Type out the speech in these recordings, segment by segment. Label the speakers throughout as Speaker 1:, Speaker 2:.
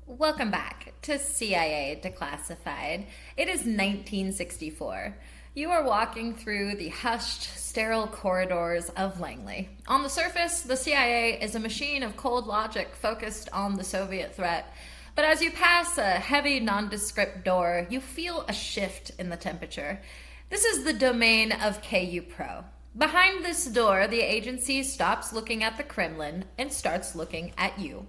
Speaker 1: Welcome back to CIA Declassified. It is 1964. You are walking through the hushed, sterile corridors of Langley. On the surface, the CIA is a machine of cold logic focused on the Soviet threat. But as you pass a heavy, nondescript door, you feel a shift in the temperature. This is the domain of KUPRO. Behind this door, the agency stops looking at the Kremlin and starts looking at you.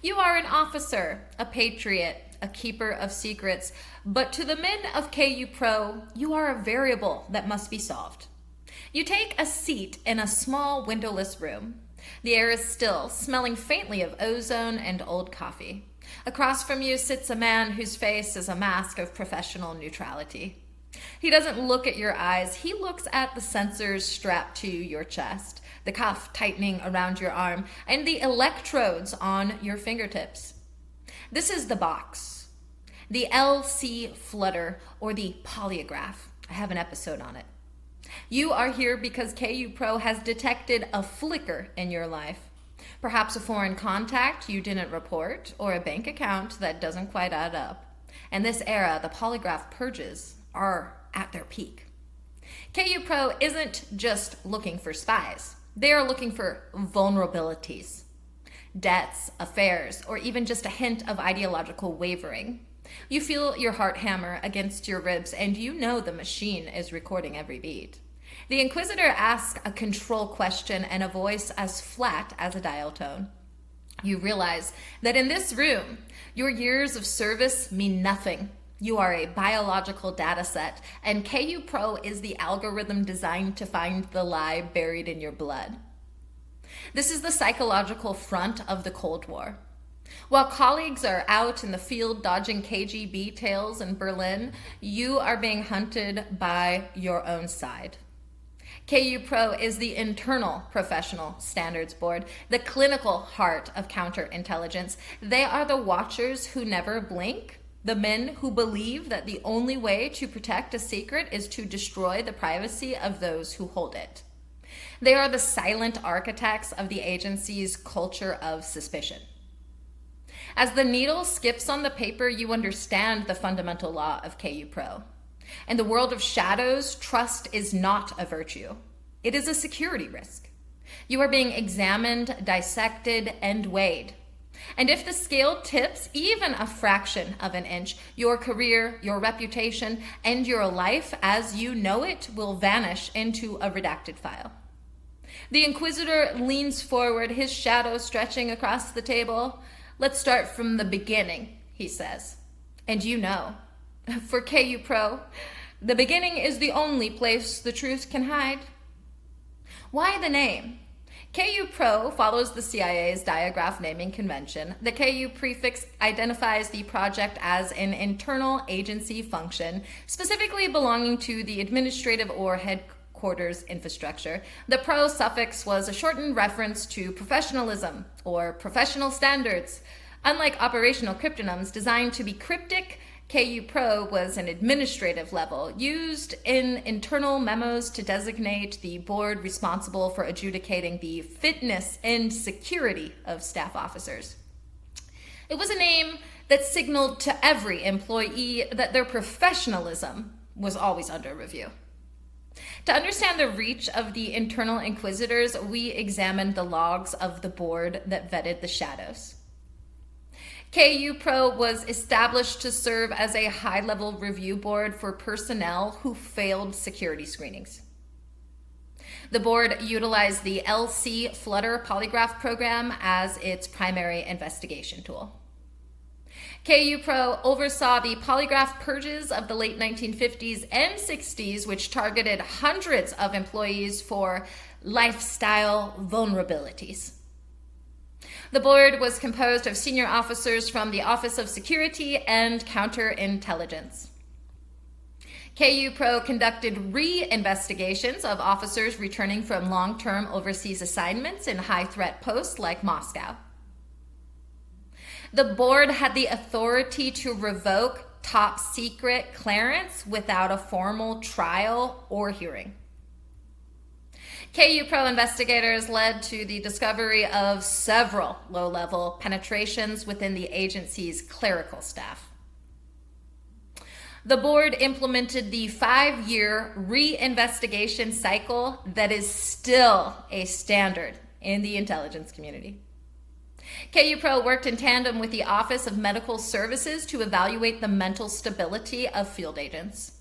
Speaker 1: You are an officer, a patriot, a keeper of secrets, but to the men of KUPRO, you are a variable that must be solved. You take a seat in a small windowless room. The air is still, smelling faintly of ozone and old coffee. Across from you sits a man whose face is a mask of professional neutrality. He doesn't look at your eyes, he looks at the sensors strapped to your chest, the cuff tightening around your arm, and the electrodes on your fingertips. This is the box, the LC flutter, or the polygraph. I have an episode on it. You are here because KUPRO has detected a flicker in your life. Perhaps a foreign contact you didn't report, or a bank account that doesn't quite add up. In this era, the Polygraph Purges are at their peak. KUPRO isn't just looking for spies. They are looking for vulnerabilities, debts, affairs, or even just a hint of ideological wavering. You feel your heart hammer against your ribs, and you know the machine is recording every beat. The inquisitor asks a control question in a voice as flat as a dial tone. You realize that in this room, your years of service mean nothing. You are a biological data set, and KUPRO is the algorithm designed to find the lie buried in your blood. This is the psychological front of the Cold War. While colleagues are out in the field dodging KGB tails in Berlin, you are being hunted by your own side. KUPRO is the internal professional standards board, the clinical heart of counterintelligence. They are the watchers who never blink, the men who believe that the only way to protect a secret is to destroy the privacy of those who hold it. They are the silent architects of the agency's culture of suspicion. As the needle skips on the paper, you understand the fundamental law of KUPRO. In the world of shadows, trust is not a virtue. It is a security risk. You are being examined, dissected, and weighed. And if the scale tips even a fraction of an inch, your career, your reputation, and your life as you know it will vanish into a redacted file. The inquisitor leans forward, his shadow stretching across the table. Let's start from the beginning, he says. And you know, for KUPRO, the beginning is the only place the truth can hide. Why the name? KUPRO follows the CIA's diagraph naming convention. The KU prefix identifies the project as an internal agency function, specifically belonging to the administrative or headquarters infrastructure. The pro suffix was a shortened reference to professionalism or professional standards. Unlike operational cryptonyms designed to be cryptic, KUPRO was an administrative level, used in internal memos to designate the board responsible for adjudicating the fitness and security of staff officers. It was a name that signaled to every employee that their professionalism was always under review. To understand the reach of the internal inquisitors, we examined the logs of the board that vetted the shadows. KUPRO was established to serve as a high-level review board for personnel who failed security screenings. The board utilized the LC Flutter polygraph program as its primary investigation tool. KUPRO oversaw the Polygraph Purges of the late 1950s and 60s, which targeted hundreds of employees for lifestyle vulnerabilities. The board was composed of senior officers from the Office of Security and Counterintelligence. KUPRO conducted re-investigations of officers returning from long-term overseas assignments in high-threat posts like Moscow. The board had the authority to revoke top-secret clearance without a formal trial or hearing. KUPRO investigators led to the discovery of several low-level penetrations within the agency's clerical staff. The board implemented the 5-year re-investigation cycle that is still a standard in the intelligence community. KUPRO worked in tandem with the Office of Medical Services to evaluate the mental stability of field agents.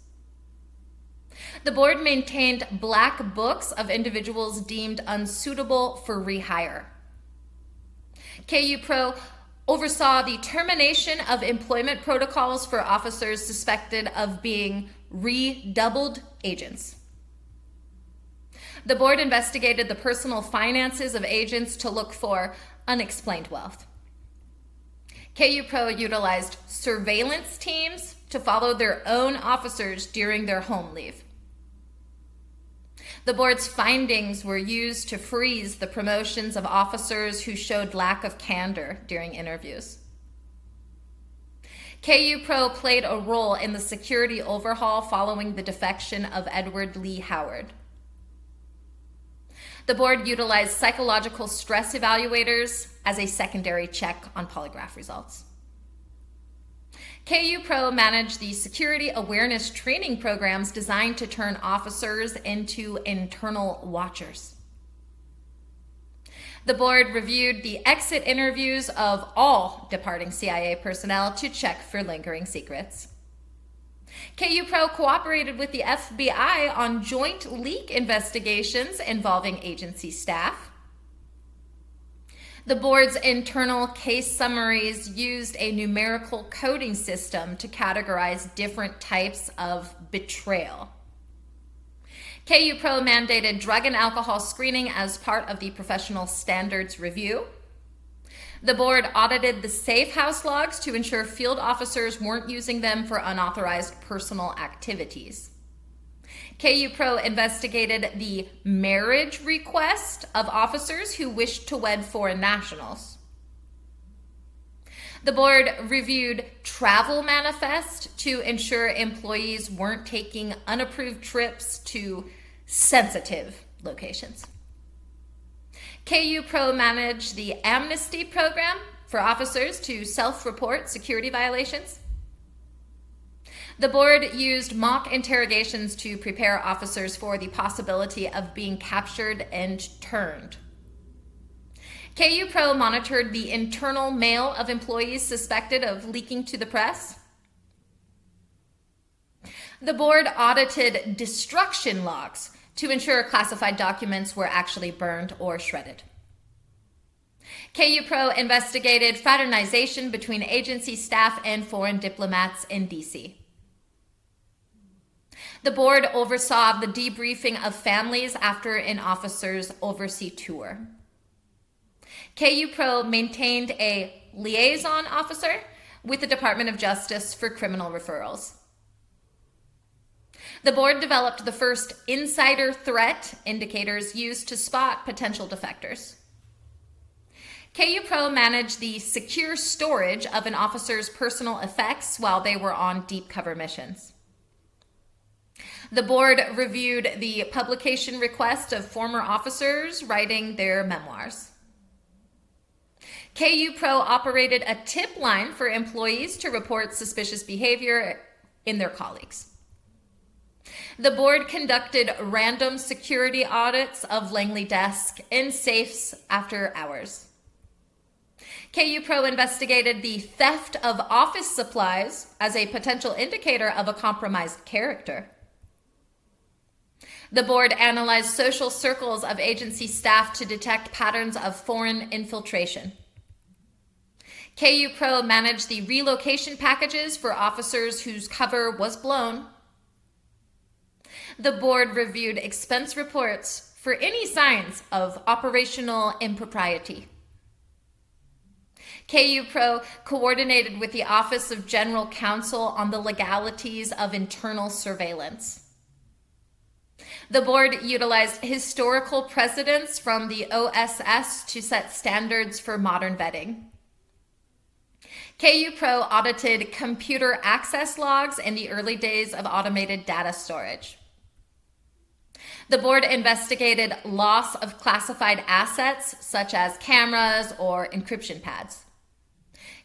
Speaker 1: The board maintained black books of individuals deemed unsuitable for rehire. KUPRO oversaw the termination of employment protocols for officers suspected of being redoubled agents. The board investigated the personal finances of agents to look for unexplained wealth. KUPRO utilized surveillance teams to follow their own officers during their home leave. The board's findings were used to freeze the promotions of officers who showed lack of candor during interviews. KUPRO played a role in the security overhaul following the defection of Edward Lee Howard. The board utilized psychological stress evaluators as a secondary check on polygraph results. KUPRO managed the security awareness training programs designed to turn officers into internal watchers. The board reviewed the exit interviews of all departing CIA personnel to check for lingering secrets. KUPRO cooperated with the FBI on joint leak investigations involving agency staff. The board's internal case summaries used a numerical coding system to categorize different types of betrayal. KUPRO mandated drug and alcohol screening as part of the professional standards review. The board audited the safe house logs to ensure field officers weren't using them for unauthorized personal activities. KUPRO investigated the marriage request of officers who wished to wed foreign nationals. The board reviewed travel manifest to ensure employees weren't taking unapproved trips to sensitive locations. KUPRO managed the amnesty program for officers to self-report security violations. The board used mock interrogations to prepare officers for the possibility of being captured and turned. KUPRO monitored the internal mail of employees suspected of leaking to the press. The board audited destruction logs to ensure classified documents were actually burned or shredded. KUPRO investigated fraternization between agency staff and foreign diplomats in D.C. The board oversaw the debriefing of families after an officer's overseas tour. KUPRO maintained a liaison officer with the Department of Justice for criminal referrals. The board developed the first insider threat indicators used to spot potential defectors. KUPRO managed the secure storage of an officer's personal effects while they were on deep cover missions. The board reviewed the publication request of former officers writing their memoirs. KUPRO operated a tip line for employees to report suspicious behavior in their colleagues. The board conducted random security audits of Langley desk and safes after hours. KUPRO investigated the theft of office supplies as a potential indicator of a compromised character. The board analyzed social circles of agency staff to detect patterns of foreign infiltration. KUPRO managed the relocation packages for officers whose cover was blown. The board reviewed expense reports for any signs of operational impropriety. KUPRO coordinated with the Office of General Counsel on the legalities of internal surveillance. The board utilized historical precedents from the OSS to set standards for modern vetting. KUPRO audited computer access logs in the early days of automated data storage. The board investigated loss of classified assets such as cameras or encryption pads.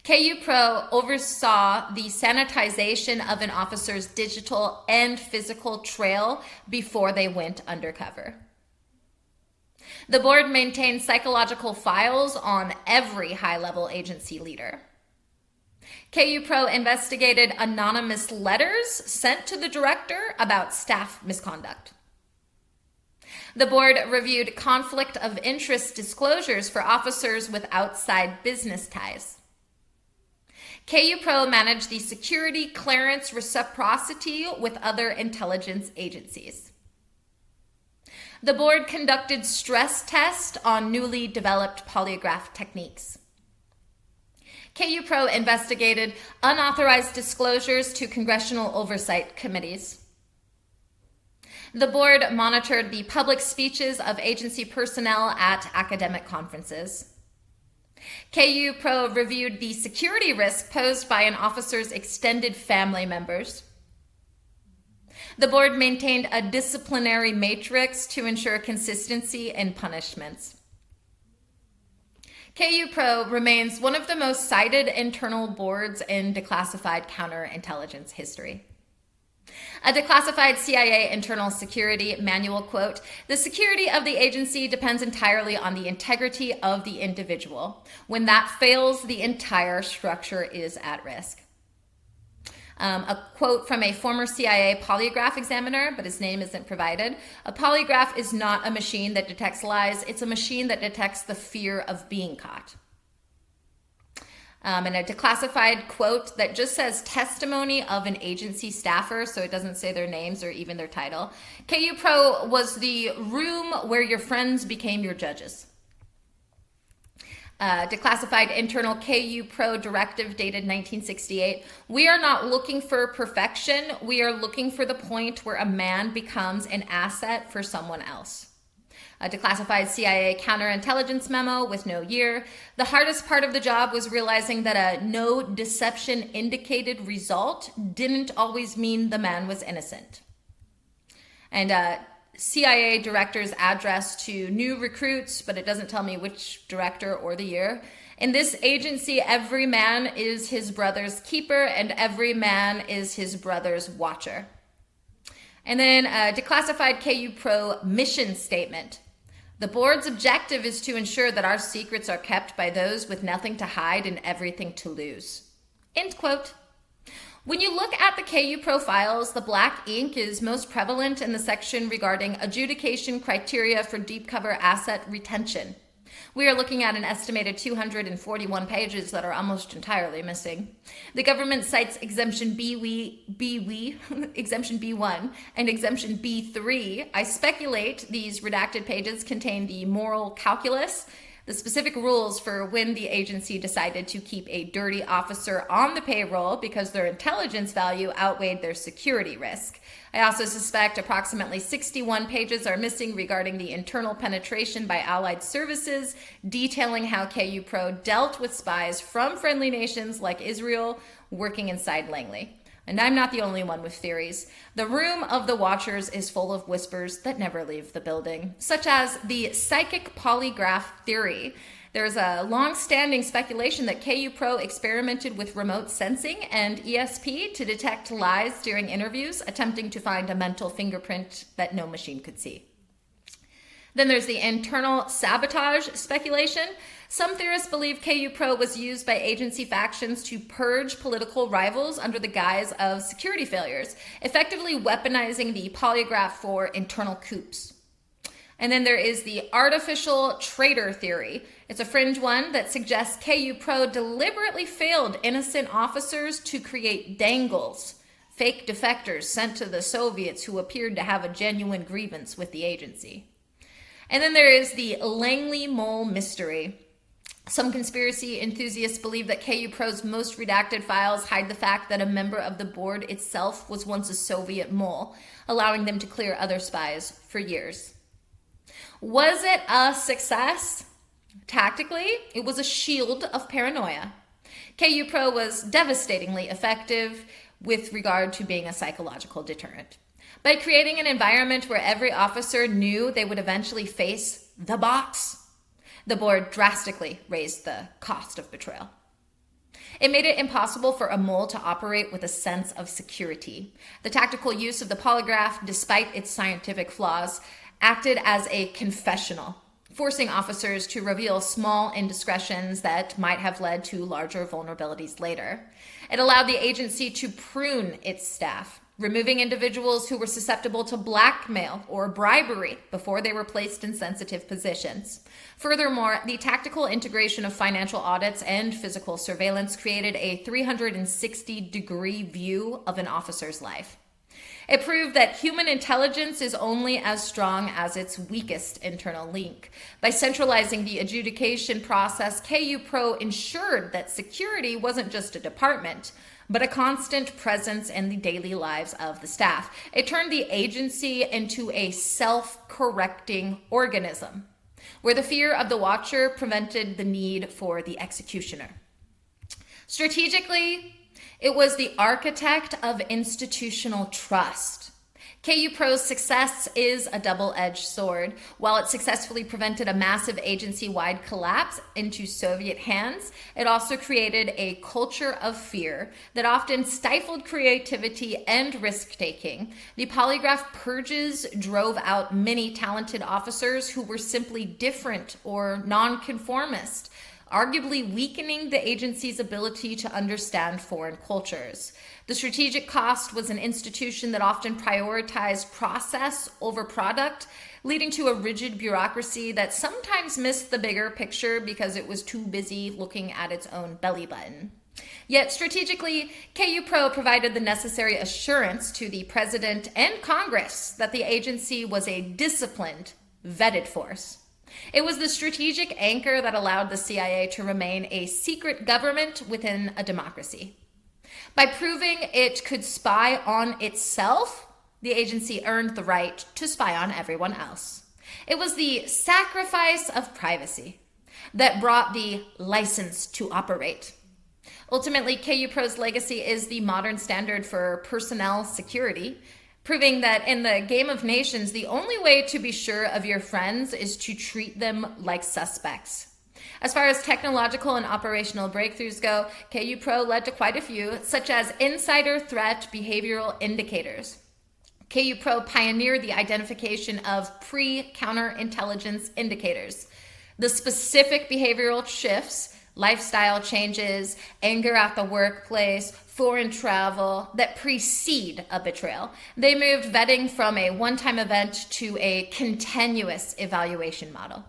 Speaker 1: KUPRO oversaw the sanitization of an officer's digital and physical trail before they went undercover. The board maintained psychological files on every high-level agency leader. KUPRO investigated anonymous letters sent to the director about staff misconduct. The board reviewed conflict of interest disclosures for officers with outside business ties. KUPRO managed the security clearance reciprocity with other intelligence agencies. The board conducted stress tests on newly developed polygraph techniques. KUPRO investigated unauthorized disclosures to congressional oversight committees. The board monitored the public speeches of agency personnel at academic conferences. KUPRO reviewed the security risk posed by an officer's extended family members. The board maintained a disciplinary matrix to ensure consistency in punishments. KUPRO remains one of the most cited internal boards in declassified counterintelligence history. A declassified CIA internal security manual quote, "The security of the agency depends entirely on the integrity of the individual. When that fails, the entire structure is at risk." A quote from a former CIA polygraph examiner, but his name isn't provided. "A polygraph is not a machine that detects lies. It's a machine that detects the fear of being caught." And a declassified quote that just says testimony of an agency staffer, so it doesn't say their names or even their title. KUPRO was the room where your friends became your judges. Declassified internal KUPRO directive dated 1968. "We are not looking for perfection. We are looking for the point where a man becomes an asset for someone else." A declassified CIA counterintelligence memo with no year. "The hardest part of the job was realizing that a no deception indicated result didn't always mean the man was innocent." And CIA director's address to new recruits, but it doesn't tell me which director or the year. "In this agency, every man is his brother's keeper and every man is his brother's watcher." And then a declassified KUPRO mission statement. "The board's objective is to ensure that our secrets are kept by those with nothing to hide and everything to lose." End quote. When you look at the KUPRO files, the black ink is most prevalent in the section regarding adjudication criteria for deep cover asset retention. We are looking at an estimated 241 pages that are almost entirely missing. The government cites exemption exemption B1 and exemption B3. I speculate these redacted pages contain the moral calculus, the specific rules for when the agency decided to keep a dirty officer on the payroll because their intelligence value outweighed their security risk. I also suspect approximately 61 pages are missing regarding the internal penetration by allied services, detailing how KUPRO dealt with spies from friendly nations like Israel working inside Langley. And I'm not the only one with theories. The room of the watchers is full of whispers that never leave the building, such as the psychic polygraph theory. There's a long-standing speculation that KUPRO experimented with remote sensing and ESP to detect lies during interviews, attempting to find a mental fingerprint that no machine could see. Then there's the internal sabotage speculation. Some theorists believe KUPRO was used by agency factions to purge political rivals under the guise of security failures, effectively weaponizing the polygraph for internal coups. And then there is the artificial traitor theory. It's a fringe one that suggests KUPRO deliberately failed innocent officers to create dangles, fake defectors sent to the Soviets who appeared to have a genuine grievance with the agency. And then there is the Langley mole mystery. Some conspiracy enthusiasts believe that KUPRO's most redacted files hide the fact that a member of the board itself was once a Soviet mole, allowing them to clear other spies for years. Was it a success? Tactically, it was a shield of paranoia. KUPRO was devastatingly effective with regard to being a psychological deterrent. By creating an environment where every officer knew they would eventually face the boss, the board drastically raised the cost of betrayal. It made it impossible for a mole to operate with a sense of security. The tactical use of the polygraph, despite its scientific flaws, acted as a confessional, forcing officers to reveal small indiscretions that might have led to larger vulnerabilities later. It allowed the agency to prune its staff, removing individuals who were susceptible to blackmail or bribery before they were placed in sensitive positions. Furthermore, the tactical integration of financial audits and physical surveillance created a 360-degree view of an officer's life. It proved that human intelligence is only as strong as its weakest internal link. By centralizing the adjudication process, KUPRO ensured that security wasn't just a department, but a constant presence in the daily lives of the staff. It turned the agency into a self-correcting organism, where the fear of the watcher prevented the need for the executioner. Strategically, it was the architect of institutional trust. KUPRO's success is a double-edged sword. While it successfully prevented a massive agency-wide collapse into Soviet hands, it also created a culture of fear that often stifled creativity and risk-taking. The Polygraph Purges drove out many talented officers who were simply different or nonconformist, arguably weakening the agency's ability to understand foreign cultures. The strategic cost was an institution that often prioritized process over product, leading to a rigid bureaucracy that sometimes missed the bigger picture because it was too busy looking at its own belly button. Yet strategically, KUPRO provided the necessary assurance to the president and Congress that the agency was a disciplined, vetted force. It was the strategic anchor that allowed the CIA to remain a secret government within a democracy. By proving it could spy on itself, the agency earned the right to spy on everyone else. It was the sacrifice of privacy that brought the license to operate. Ultimately, KUPRO's legacy is the modern standard for personnel security, proving that in the game of nations, the only way to be sure of your friends is to treat them like suspects. As far as technological and operational breakthroughs go, KUPRO led to quite a few, such as insider threat behavioral indicators. KUPRO pioneered the identification of pre-counterintelligence indicators. The specific behavioral shifts, lifestyle changes, anger at the workplace, foreign travel that precede a betrayal. They moved vetting from a one-time event to a continuous evaluation model.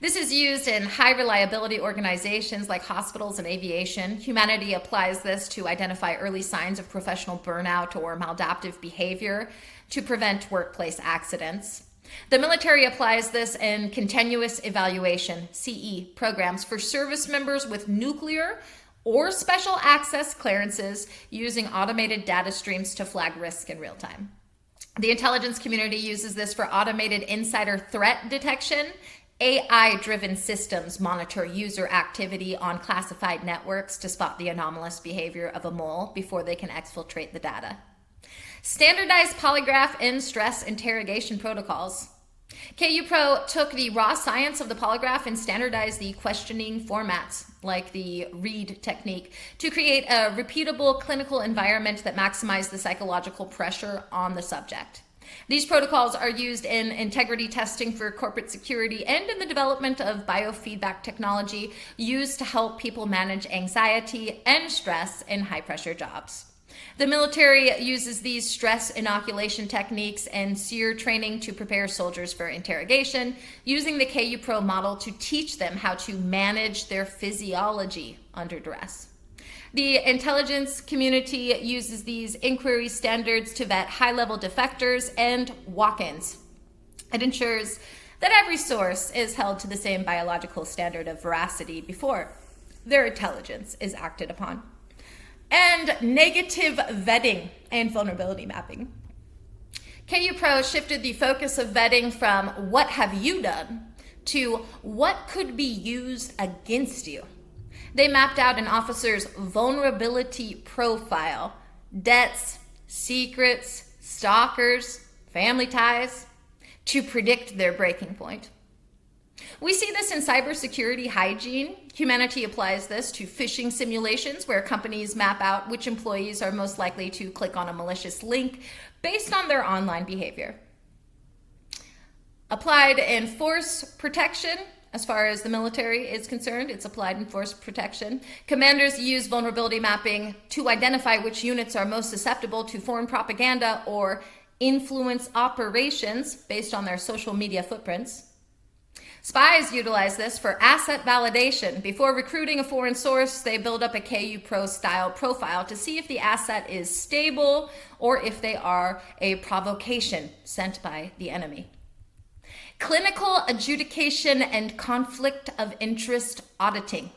Speaker 1: This is used in high reliability organizations like hospitals and aviation. Humanity applies this to identify early signs of professional burnout or maladaptive behavior to prevent workplace accidents. The military applies this in continuous evaluation, CE, programs for service members with nuclear or special access clearances using automated data streams to flag risk in real time. The intelligence community uses this for automated insider threat detection. AI-driven systems monitor user activity on classified networks to spot the anomalous behavior of a mole before they can exfiltrate the data. Standardized polygraph and stress interrogation protocols. KUPRO took the raw science of the polygraph and standardized the questioning formats, like the READ technique, to create a repeatable clinical environment that maximized the psychological pressure on the subject. These protocols are used in integrity testing for corporate security and in the development of biofeedback technology used to help people manage anxiety and stress in high-pressure jobs. The military uses these stress inoculation techniques and SEER training to prepare soldiers for interrogation, using the KUPRO model to teach them how to manage their physiology under duress. The intelligence community uses these inquiry standards to vet high-level defectors and walk-ins. It ensures that every source is held to the same biological standard of veracity before their intelligence is acted upon. And negative vetting and vulnerability mapping. KUPRO shifted the focus of vetting from what have you done to what could be used against you. They mapped out an officer's vulnerability profile, debts, secrets, stalkers, family ties, to predict their breaking point. We see this in cybersecurity hygiene. Humanity applies this to phishing simulations where companies map out which employees are most likely to click on a malicious link based on their online behavior. Applied in force protection. As far as the military is concerned, it's applied in force protection. Commanders use vulnerability mapping to identify which units are most susceptible to foreign propaganda or influence operations based on their social media footprints. Spies utilize this for asset validation. Before recruiting a foreign source, they build up a KUPRO style profile to see if the asset is stable or if they are a provocation sent by the enemy. Clinical adjudication and conflict of interest auditing.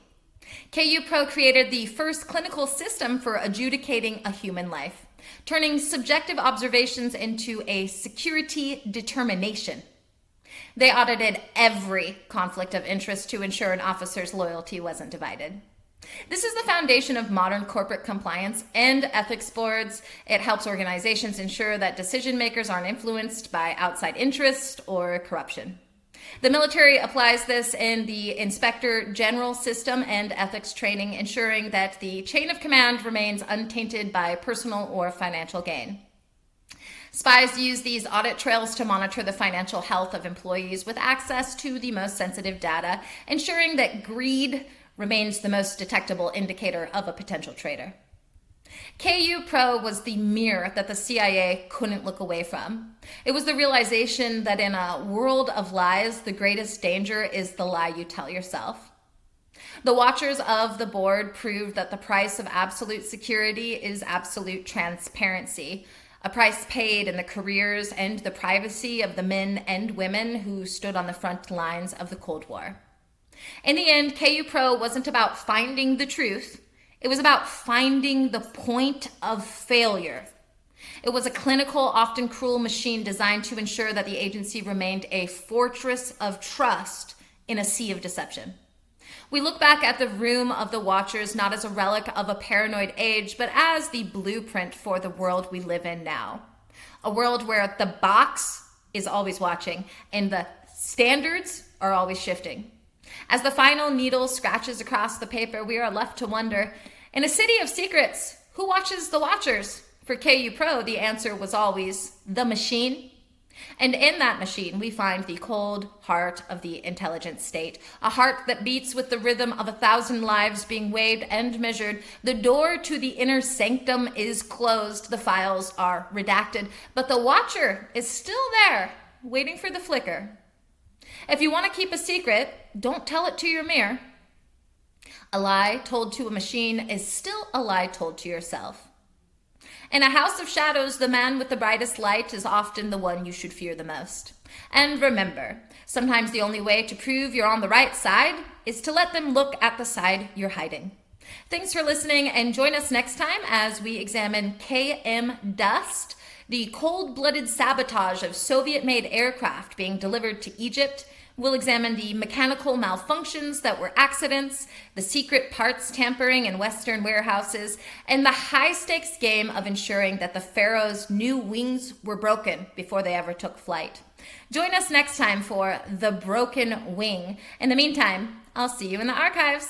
Speaker 1: KUPRO created the first clinical system for adjudicating a human life, turning subjective observations into a security determination. They audited every conflict of interest to ensure an officer's loyalty wasn't divided. This is the foundation of modern corporate compliance and ethics boards. It helps organizations ensure that decision makers aren't influenced by outside interest or corruption. The military applies this in the Inspector General system and ethics training, ensuring that the chain of command remains untainted by personal or financial gain. Spies use these audit trails to monitor the financial health of employees with access to the most sensitive data, ensuring that greed remains the most detectable indicator of a potential traitor. KUPRO was the mirror that the CIA couldn't look away from. It was the realization that in a world of lies, the greatest danger is the lie you tell yourself. The watchers of the board proved that the price of absolute security is absolute transparency, a price paid in the careers and the privacy of the men and women who stood on the front lines of the Cold War. In the end, KUPRO wasn't about finding the truth. It was about finding the point of failure. It was a clinical, often cruel machine designed to ensure that the agency remained a fortress of trust in a sea of deception. We look back at the Room of the Watchers not as a relic of a paranoid age, but as the blueprint for the world we live in now. A world where the box is always watching and the standards are always shifting. As the final needle scratches across the paper, we are left to wonder, in a city of secrets, who watches the watchers? For KUPRO, the answer was always the machine. And in that machine, we find the cold heart of the intelligence state, a heart that beats with the rhythm of 1,000 lives being weighed and measured. The door to the inner sanctum is closed, the files are redacted, but the watcher is still there, waiting for the flicker. If you want to keep a secret, don't tell it to your mirror. A lie told to a machine is still a lie told to yourself. In a house of shadows, the man with the brightest light is often the one you should fear the most. And remember, sometimes the only way to prove you're on the right side is to let them look at the side you're hiding. Thanks for listening, and join us next time as we examine KM Dust, the cold-blooded sabotage of Soviet-made aircraft being delivered to Egypt. We'll examine the mechanical malfunctions that were accidents, the secret parts tampering in Western warehouses, and the high-stakes game of ensuring that the Pharaoh's new wings were broken before they ever took flight. Join us next time for The Broken Wing. In the meantime, I'll see you in the archives.